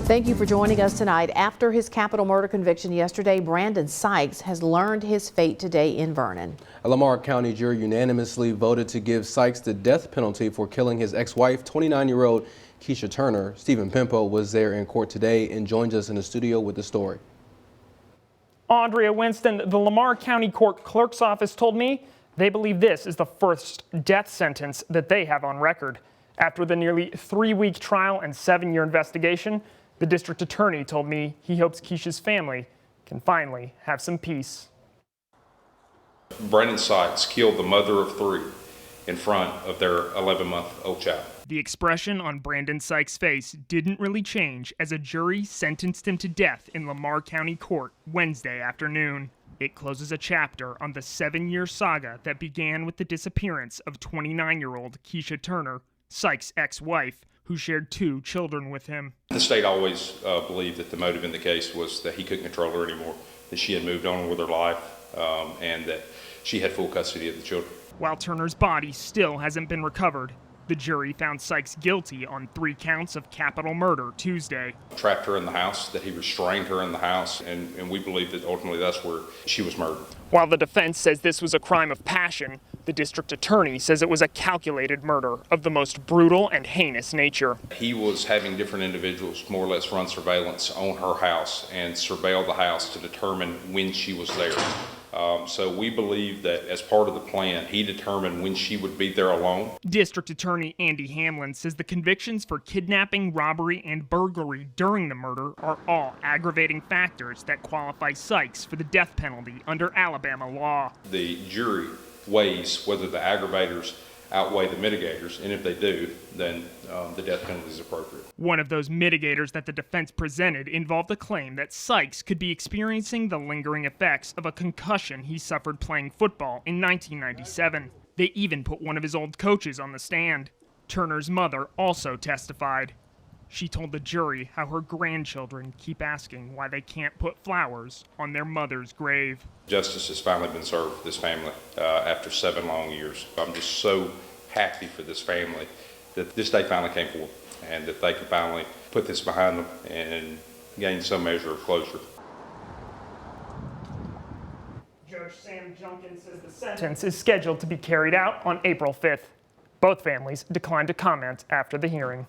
Thank you for joining us tonight. After his capital murder conviction yesterday, Brandon Sykes has learned his fate today in Vernon. A Lamar County jury unanimously voted to give Sykes the death penalty for killing his ex-wife, 29-year-old Keisha Turner. Stephen Pimpo was there in court today and joins us in the studio with the story. Andrea Winston, the Lamar County Court Clerk's office told me they believe this is the first death sentence that they have on record. After the nearly 3-week trial and 7-year investigation, the district attorney told me he hopes Keisha's family can finally have some peace. Brandon Sykes killed the mother of 3 in front of their 11-month-old child. The expression on Brandon Sykes' face didn't really change as a jury sentenced him to death in Lamar County Court Wednesday afternoon. It closes a chapter on the 7-year saga that began with the disappearance of 29-year-old Keisha Turner, Sykes' ex-wife, who shared 2 children with him. The state always believed that the motive in the case was that he couldn't control her anymore, that she had moved on with her life, and that she had full custody of the children. While Turner's body still hasn't been recovered, the jury found Sykes guilty on 3 counts of capital murder Tuesday. Trapped her in the house, that he restrained her in the house, and we believe that ultimately that's where she was murdered. While the defense says this was a crime of passion, the district attorney says it was a calculated murder of the most brutal and heinous nature. He was having different individuals more or less run surveillance on her house and surveil the house to determine when she was there. So we believe that as part of the plan, he determined when she would be there alone. District Attorney Andy Hamlin says the convictions for kidnapping, robbery, and burglary during the murder are all aggravating factors that qualify Sykes for the death penalty under Alabama law. The jury weighs whether the aggravators outweigh the mitigators, and if they do, then the death penalty is appropriate. One of those mitigators that the defense presented involved a claim that Sykes could be experiencing the lingering effects of a concussion he suffered playing football in 1997. They even put one of his old coaches on the stand. Turner's mother also testified. She told the jury how her grandchildren keep asking why they can't put flowers on their mother's grave. Justice has finally been served for this family after 7 long years. I'm just so happy for this family that this day finally came forth and that they can finally put this behind them and gain some measure of closure. Judge Sam Junkin says the sentence is scheduled to be carried out on April 5th. Both families declined to comment after the hearing.